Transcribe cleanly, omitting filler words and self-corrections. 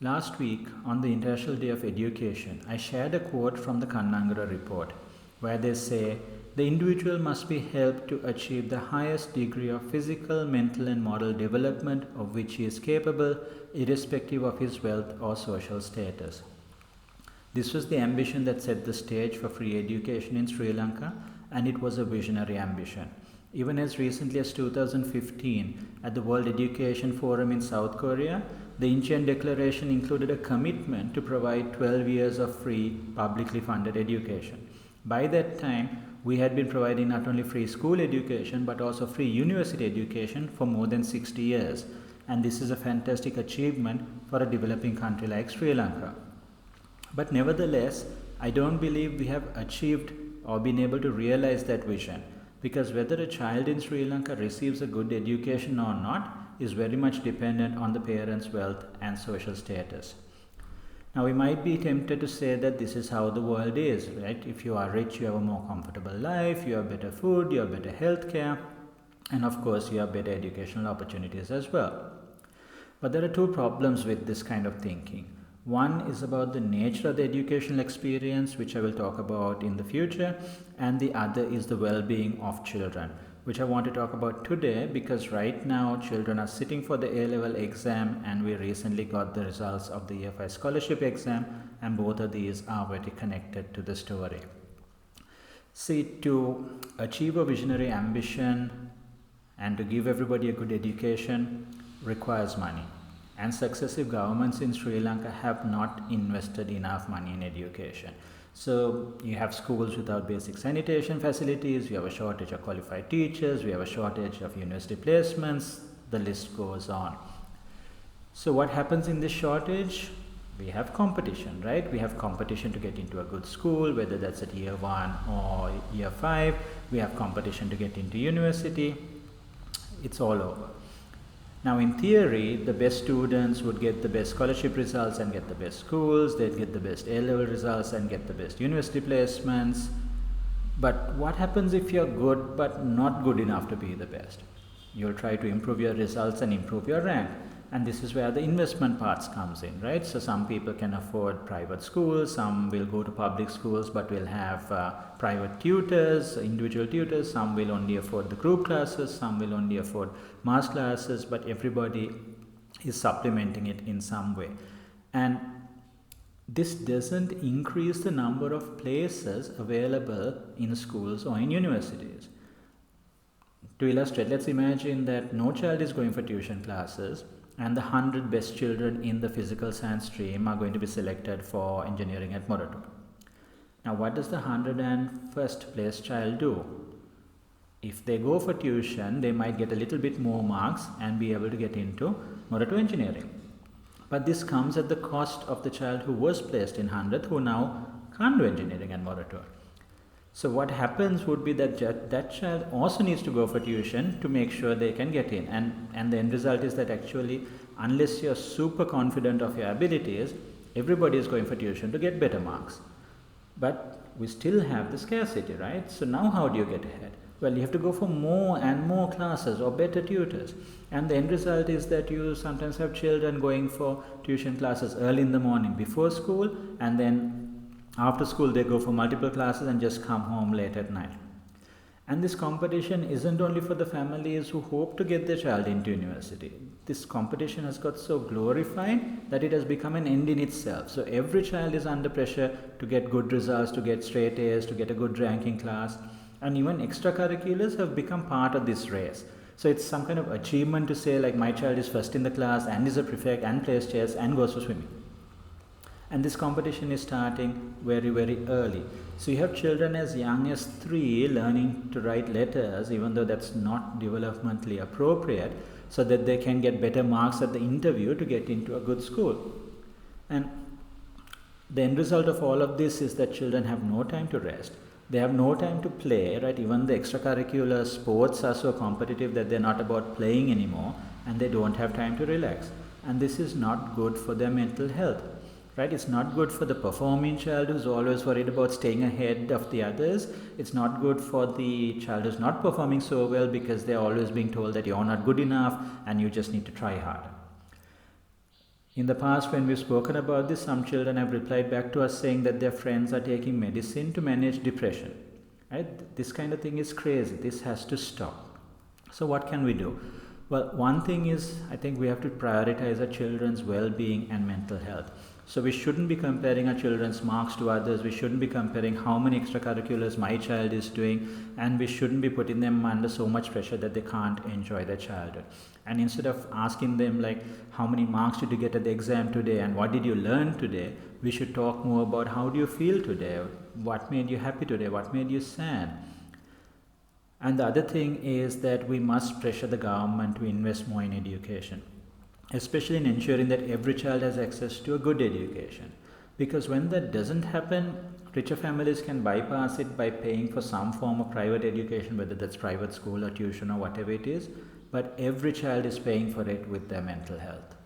Last week, on the International Day of Education, I shared a quote from the Kannangara report where they say the individual must be helped to achieve the highest degree of physical, mental, and moral development of which he is capable, irrespective of his wealth or social status. This was the ambition that set the stage for free education in Sri Lanka, and it was a visionary ambition. Even as recently as 2015, at the World Education Forum in South Korea, the Incheon Declaration included a commitment to provide 12 years of free, publicly funded education. By that time, we had been providing not only free school education but also free university education for more than 60 years. And this is a fantastic achievement for a developing country like Sri Lanka. But nevertheless, I don't believe we have achieved or been able to realize that vision, because whether a child in Sri Lanka receives a good education or not is very much dependent on the parents' wealth and social status. Now, we might be tempted to say that this is how the world is, right? If you are rich, you have a more comfortable life, you have better food, you have better health care, and of course, you have better educational opportunities as well. But there are two problems with this kind of thinking. One is about the nature of the educational experience, which I will talk about in the future, and the other is the well being of children, which I want to talk about today because right now children are sitting for the A level exam, and we recently got the results of the EFI scholarship exam, and both of these are very connected to the story. See, to achieve a visionary ambition and to give everybody a good education requires money. And successive governments in Sri Lanka have not invested enough money in education. So you have schools without basic sanitation facilities, you have a shortage of qualified teachers, we have a shortage of university placements, the list goes on. So what happens in this shortage? We have competition, right? We have competition to get into a good school, whether that's at year 1 or year 5. We have competition to get into university. It's all over. Now, in theory, the best students would get the best scholarship results and get the best schools, they'd get the best A-level results and get the best university placements. But what happens if you're good but not good enough to be the best? You'll try to improve your results and improve your rank. And this is where the investment parts comes in, right? So some people can afford private schools, some will go to public schools but will have private tutors, individual tutors, some will only afford the group classes, some will only afford mass classes, but everybody is supplementing it in some way. And this doesn't increase the number of places available in schools or in universities. To illustrate, let's imagine that no child is going for tuition classes and the 100 best children in the physical science stream are going to be selected for engineering at Morato. Now, what does the 101st place child do? If they go for tuition, they might get a little bit more marks and be able to get into Morato engineering. But this comes at the cost of the child who was placed in 100th, who now can't do engineering at Morato. So what happens would be that that child also needs to go for tuition to make sure they can get in. And the end result is that actually, unless you're super confident of your abilities, everybody is going for tuition to get better marks. But we still have the scarcity, right? So now how do you get ahead? Well, you have to go for more and more classes or better tutors. And the end result is that you sometimes have children going for tuition classes early in the morning before school, and then after school, they go for multiple classes and just come home late at night. And this competition isn't only for the families who hope to get their child into university. This competition has got so glorified that it has become an end in itself. So every child is under pressure to get good results, to get straight A's, to get a good ranking class. And even extracurriculars have become part of this race. So it's some kind of achievement to say, like, my child is first in the class and is a prefect and plays chess and goes for swimming. And this competition is starting very, very early. So you have children as young as 3 learning to write letters, even though that's not developmentally appropriate, so that they can get better marks at the interview to get into a good school. And the end result of all of this is that children have no time to rest. They have no time to play, right? Even the extracurricular sports are so competitive that they're not about playing anymore, and they don't have time to relax. And this is not good for their mental health. Right? It's not good for the performing child who's always worried about staying ahead of the others. It's not good for the child who's not performing so well because they're always being told that you're not good enough and you just need to try harder. In the past, when we've spoken about this, some children have replied back to us saying that their friends are taking medicine to manage depression. Right? This kind of thing is crazy. This has to stop. So, what can we do? Well, one thing is, I think we have to prioritize our children's well being and mental health. So, we shouldn't be comparing our children's marks to others. We shouldn't be comparing how many extracurriculars my child is doing, and we shouldn't be putting them under so much pressure that they can't enjoy their childhood. And instead of asking them, like, how many marks did you get at the exam today and what did you learn today, we should talk more about how do you feel today, what made you happy today, what made you sad. And the other thing is that we must pressure the government to invest more in education, especially in ensuring that every child has access to a good education. Because when that doesn't happen, richer families can bypass it by paying for some form of private education, whether that's private school or tuition or whatever it is, but every child is paying for it with their mental health.